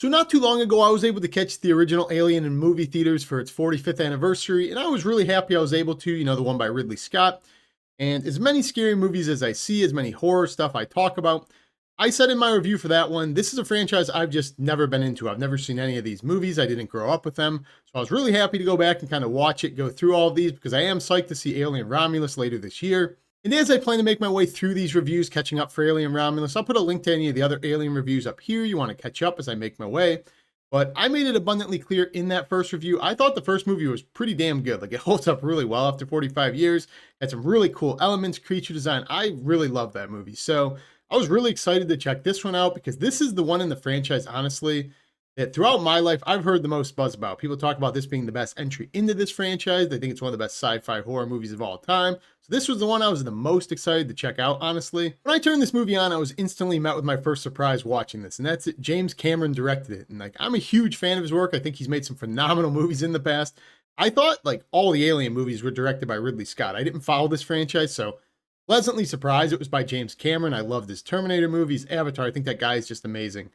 So not too long ago, I was able to catch the original Alien in movie theaters for its 45th anniversary, and I was really happy I was able to, the one by Ridley Scott. And as many scary movies as I see, as many horror stuff I talk about, I said in my review for that one, this is a franchise I've just never been into. I've never seen any of these movies. I didn't grow up with them. So I was really happy to go back and kind of watch it, go through all of these, because I am psyched to see Alien Romulus later this year. And as I plan to make my way through these reviews, catching up for Alien Romulus, I'll put a link to any of the other Alien reviews up here you want to catch up as I make my way. But I made it abundantly clear in that first review, I thought the first movie was pretty damn good. Like, it holds up really well after 45 years. Had some really cool elements, creature design. I really love that movie. So I was really excited to check this one out because this is the one in the franchise, honestly, that throughout my life, I've heard the most buzz about. People talk about this being the best entry into this franchise. They think it's one of the best sci-fi horror movies of all time. So this was the one I was the most excited to check out, honestly. When I turned this movie on, I was instantly met with my first surprise watching this, and that's it. James Cameron directed it. And like, I'm a huge fan of his work. I think he's made some phenomenal movies in the past. I thought like all the Alien movies were directed by Ridley Scott. I didn't follow this franchise, so pleasantly surprised it was by James Cameron. I love his Terminator movies, Avatar. I think that guy is just amazing.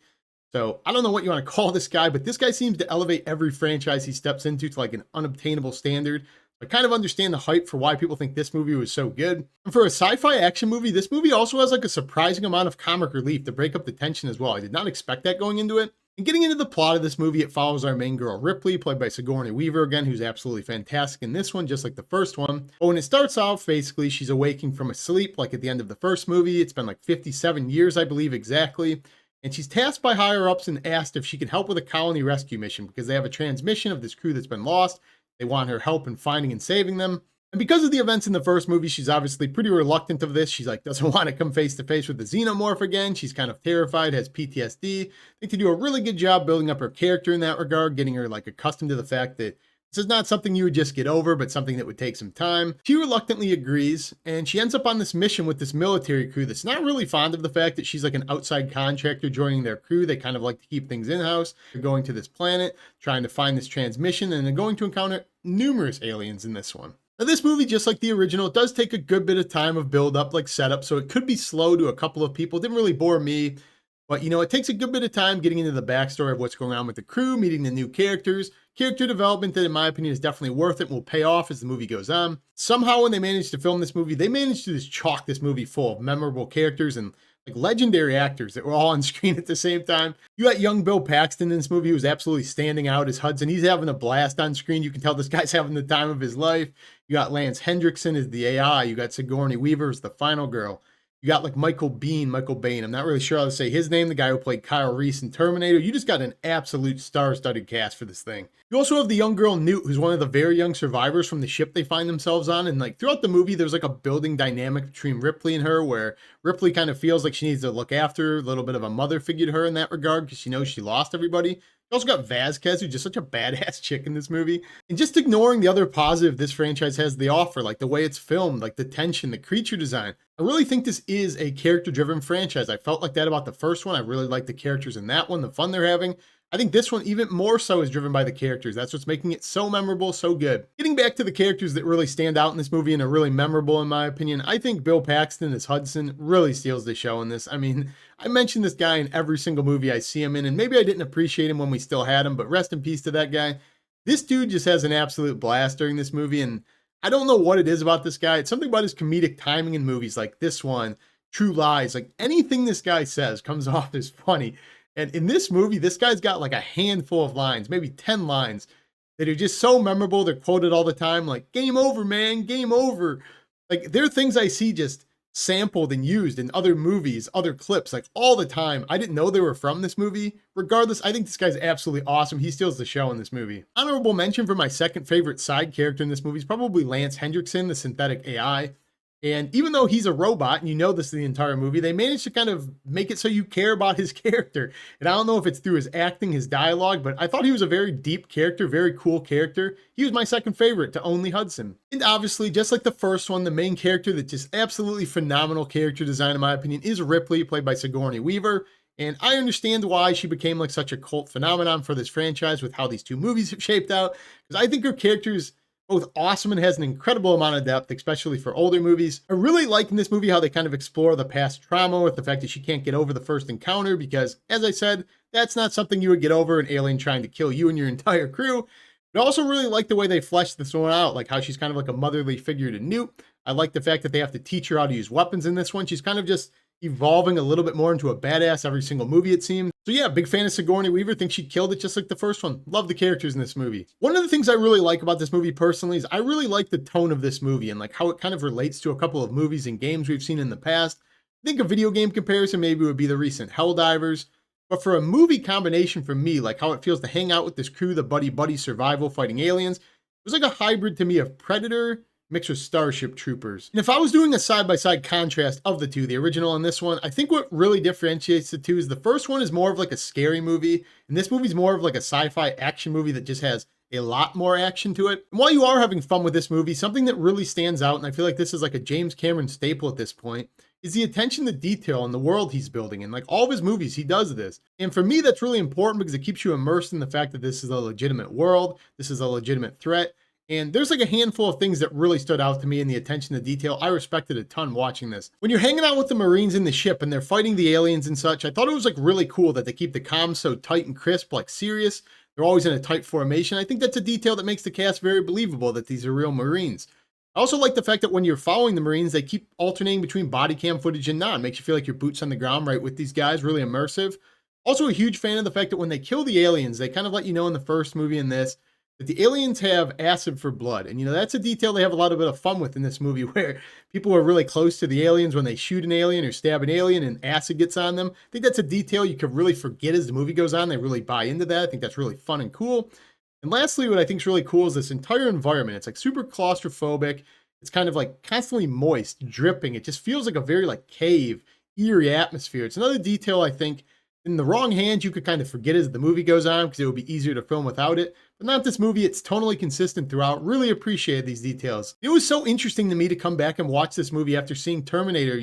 So I don't know what you want to call this guy, but this guy seems to elevate every franchise he steps into to like an unobtainable standard. I kind of understand the hype for why people think this movie was so good. And for a sci-fi action movie, this movie also has like a surprising amount of comic relief to break up the tension as well. I did not expect that going into it. And getting into the plot of this movie, it follows our main girl Ripley, played by Sigourney Weaver again, who's absolutely fantastic in this one, just like the first one. But when it starts off, basically, she's awaking from a sleep, like at the end of the first movie. It's been like 57 years, I believe, exactly. And she's tasked by higher-ups and asked if she can help with a colony rescue mission because they have a transmission of this crew that's been lost. They want her help in finding and saving them. And because of the events in the first movie, she's obviously pretty reluctant of this. She's like, doesn't want to come face to face with the xenomorph again. She's kind of terrified, has PTSD. I think they do a really good job building up her character in that regard, getting her like accustomed to the fact that this is not something you would just get over, but something that would take some time. She reluctantly agrees, and she ends up on this mission with this military crew that's not really fond of the fact that she's like an outside contractor joining their crew. They kind of like to keep things in-house. They're going to this planet, trying to find this transmission, and they're going to encounter numerous aliens in this one. Now, this movie, just like the original, does take a good bit of time of build-up, like setup, so it could be slow to a couple of people. It didn't really bore me. But, it takes a good bit of time getting into the backstory of what's going on with the crew, meeting the new characters, character development that, in my opinion, is definitely worth it and will pay off as the movie goes on. Somehow, when they managed to film this movie, they managed to just chalk this movie full of memorable characters and like legendary actors that were all on screen at the same time. You got young Bill Paxton in this movie who's absolutely standing out as Hudson. He's having a blast on screen. You can tell this guy's having the time of his life. You got Lance Hendrickson as the AI. You got Sigourney Weaver as the final girl. You got like Michael Bain. I'm not really sure how to say his name, the guy who played Kyle Reese in Terminator. You just got an absolute star-studded cast for this thing. You also have the young girl Newt, who's one of the very young survivors from the ship they find themselves on. And like throughout the movie, there's like a building dynamic between Ripley and her where Ripley kind of feels like she needs to look after her, a little bit of a mother figure to her in that regard because she knows she lost everybody. You also got Vasquez, who's just such a badass chick in this movie. And just ignoring the other positive this franchise has to offer, like the way it's filmed, like the tension, the creature design. I really think this is a character-driven franchise. I felt like that about the first one. I really like the characters in that one, the fun they're having. I think this one even more so is driven by the characters. That's what's making it so memorable, so good. Getting back to the characters that really stand out in this movie and are really memorable in my opinion, I think Bill Paxton as Hudson really steals the show in this. I mean, I mention this guy in every single movie I see him in, and maybe I didn't appreciate him when we still had him, but rest in peace to that guy. This dude just has an absolute blast during this movie, and I don't know what it is about this guy. It's something about his comedic timing in movies like this one, True Lies. Like anything this guy says comes off as funny. And in this movie, this guy's got like a handful of lines, maybe 10 lines that are just so memorable. They're quoted all the time, like, game over, man, game over. Like, there are things I see just sampled and used in other movies, other clips, like all the time. I didn't know they were from this movie. Regardless, I think this guy's absolutely awesome. He steals the show in this movie. Honorable mention for my second favorite side character in this movie is probably Lance Hendrickson, the synthetic AI. And even though he's a robot, and you know this the entire movie, they managed to kind of make it so you care about his character. And I don't know if it's through his acting, his dialogue, but I thought he was a very deep character, very cool character. He was my second favorite to only Hudson. And obviously, just like the first one, the main character that's just absolutely phenomenal character design, in my opinion, is Ripley, played by Sigourney Weaver. And I understand why she became like such a cult phenomenon for this franchise with how these two movies have shaped out. Because I think her character's both awesome and has an incredible amount of depth, especially for older movies. I really like in this movie how they kind of explore the past trauma with the fact that she can't get over the first encounter because, as I said, that's not something you would get over, an alien trying to kill you and your entire crew. But I also really like the way they fleshed this one out, like how she's kind of like a motherly figure to Newt. I like the fact that they have to teach her how to use weapons in this one. She's kind of just evolving a little bit more into a badass every single movie, it seems. So yeah, big fan of Sigourney Weaver. Think she killed it just like the first one. Love the characters in this movie. One of the things I really like about this movie personally is I really like the tone of this movie and like how it kind of relates to a couple of movies and games we've seen in the past. I think a video game comparison maybe would be the recent Helldivers. But for a movie combination for me, like how it feels to hang out with this crew, the buddy survival fighting aliens, it was like a hybrid to me of Predator mixed with Starship Troopers. And if I was doing a side-by-side contrast of the two, the original and this one, I think what really differentiates the two is the first one is more of like a scary movie, and this movie's more of like a sci-fi action movie that just has a lot more action to it. And while you are having fun with this movie, something that really stands out, and I feel like this is like a James Cameron staple at this point, is the attention to detail in the world he's building. In like all of his movies, he does this. And for me, that's really important because it keeps you immersed in the fact that this is a legitimate world, this is a legitimate threat. And there's like a handful of things that really stood out to me in the attention to detail. I respected a ton watching this. When you're hanging out with the Marines in the ship and they're fighting the aliens and such, I thought it was like really cool that they keep the comms so tight and crisp, like serious. They're always in a tight formation. I think that's a detail that makes the cast very believable that these are real Marines. I also like the fact that when you're following the Marines, they keep alternating between body cam footage and not. It makes you feel like your boots on the ground right with these guys, really immersive. Also a huge fan of the fact that when they kill the aliens, they kind of let you know in the first movie and this, that the aliens have acid for blood. And, that's a detail they have a lot of bit of fun with in this movie where people are really close to the aliens when they shoot an alien or stab an alien and acid gets on them. I think that's a detail you could really forget as the movie goes on. They really buy into that. I think that's really fun and cool. And lastly, what I think is really cool is this entire environment. It's like super claustrophobic. It's kind of like constantly moist, dripping. It just feels like a very like cave, eerie atmosphere. It's another detail I think in the wrong hands you could kind of forget as the movie goes on because it would be easier to film without it. But not this movie. It's tonally consistent throughout. Really appreciated these details. It was so interesting to me to come back and watch this movie after seeing Terminator,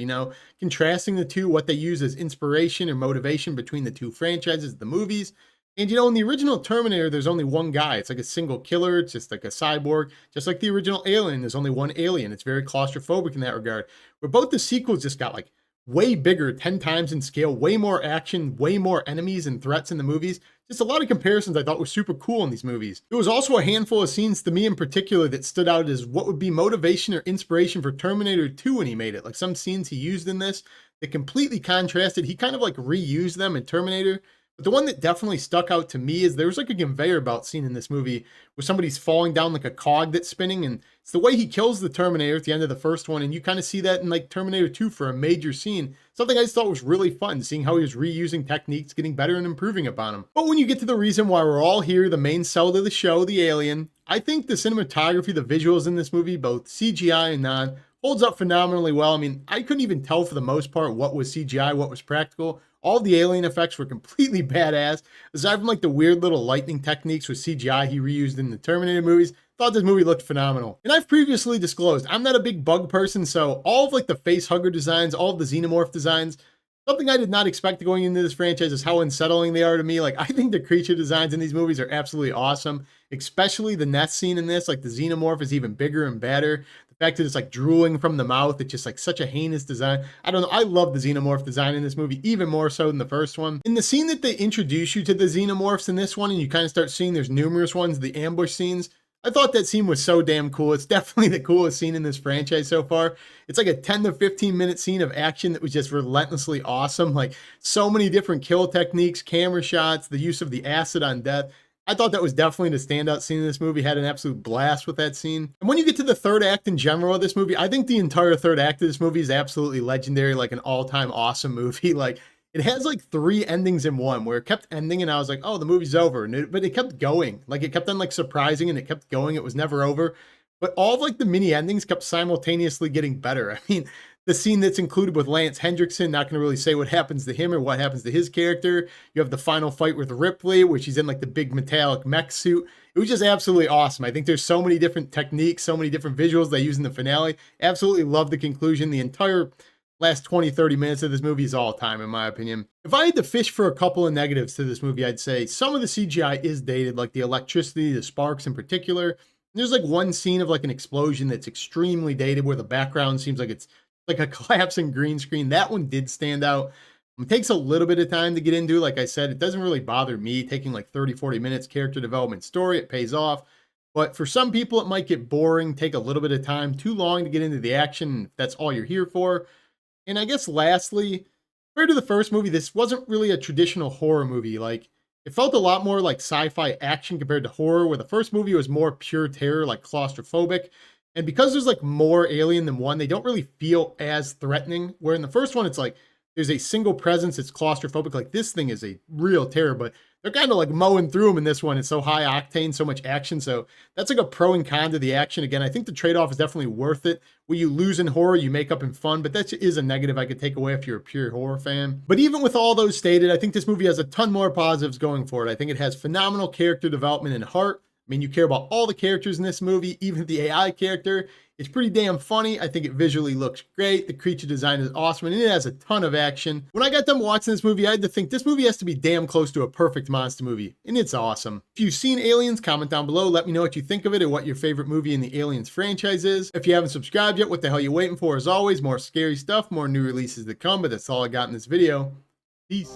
contrasting the two, what they use as inspiration or motivation between the two franchises, the movies. And in the original Terminator, there's only one guy. It's like a single killer. It's just like a cyborg. Just like the original Alien, there's only one alien. It's very claustrophobic in that regard. But both the sequels just got like way bigger, 10 times in scale, way more action, way more enemies and threats in the movies. Just a lot of comparisons I thought were super cool in these movies. There was also a handful of scenes to me in particular that stood out as what would be motivation or inspiration for Terminator 2 when he made it. Like some scenes he used in this that completely contrasted. He kind of like reused them in Terminator. But the one that definitely stuck out to me is there was like a conveyor belt scene in this movie where somebody's falling down like a cog that's spinning, and it's the way he kills the Terminator at the end of the first one, and you kind of see that in like Terminator 2 for a major scene. Something I just thought was really fun, seeing how he was reusing techniques, getting better and improving upon them. But when you get to the reason why we're all here, the main cell of the show, the alien, I think the cinematography, the visuals in this movie, both CGI and non, holds up phenomenally well. I mean, I couldn't even tell for the most part what was CGI, what was practical. All the alien effects were completely badass. Aside from like the weird little lightning techniques with CGI he reused in the Terminator movies, thought this movie looked phenomenal. And I've previously disclosed, I'm not a big bug person, so all of like the face hugger designs, all of the xenomorph designs, something I did not expect going into this franchise is how unsettling they are to me. Like, I think the creature designs in these movies are absolutely awesome, especially the nest scene in this. Like, the xenomorph is even bigger and badder. The fact that it's like drooling from the mouth, it's just like such a heinous design. I don't know. I love the xenomorph design in this movie, even more so than the first one. In the scene that they introduce you to the xenomorphs in this one, and you kind of start seeing there's numerous ones, the ambush scenes, I thought that scene was so damn cool. It's definitely the coolest scene in this franchise so far. It's like a 10 to 15 minute scene of action that was just relentlessly awesome. Like so many different kill techniques, camera shots, the use of the acid on death. I thought that was definitely the standout scene in this movie. Had an absolute blast with that scene. And when you get to the third act in general of this movie, I think the entire third act of this movie is absolutely legendary, like an all-time awesome movie. Like, it has like 3 endings in one where it kept ending and I was like, oh, the movie's over. But it kept going. Like, it kept on like surprising and it kept going. It was never over. But all of like the mini endings kept simultaneously getting better. I mean, the scene that's included with Lance Hendrickson, not going to really say what happens to him or what happens to his character. You have the final fight with Ripley, where she's in like the big metallic mech suit. It was just absolutely awesome. I think there's so many different techniques, so many different visuals they use in the finale. Absolutely love the conclusion. The entire last 20-30 minutes of this movie is all time, in my opinion. If I had to fish for a couple of negatives to this movie, I'd say some of the CGI is dated, like the electricity, the sparks in particular. There's like one scene of like an explosion that's extremely dated where the background seems like it's like a collapsing green screen. That one did stand out. It takes a little bit of time to get into. Like I said, it doesn't really bother me taking like 30, 40 minutes character development story. It pays off. But for some people, it might get boring, take a little bit of time, too long to get into the action. If that's all you're here for. And I guess lastly, compared to the first movie, this wasn't really a traditional horror movie. Like, it felt a lot more like sci-fi action compared to horror, where the first movie was more pure terror, like claustrophobic. And because there's like more alien than one, they don't really feel as threatening. Where in the first one, it's like there's a single presence, it's claustrophobic. Like this thing is a real terror, but they're kind of like mowing through them in this one. It's so high octane, so much action. So that's like a pro and con to the action. Again, I think the trade-off is definitely worth it. What you lose in horror, you make up in fun, but that is a negative I could take away if you're a pure horror fan. But even with all those stated, I think this movie has a ton more positives going for it. I think it has phenomenal character development and heart. I mean, you care about all the characters in this movie, even the AI character. It's pretty damn funny. I think it visually looks great. The creature design is awesome, and it has a ton of action. When I got done watching this movie, I had to think this movie has to be damn close to a perfect monster movie, and it's awesome. If you've seen Aliens, comment down below. Let me know what you think of it or what your favorite movie in the Aliens franchise is. If you haven't subscribed yet, what the hell are you waiting for? As always, more scary stuff, more new releases to come, but that's all I got in this video. Peace.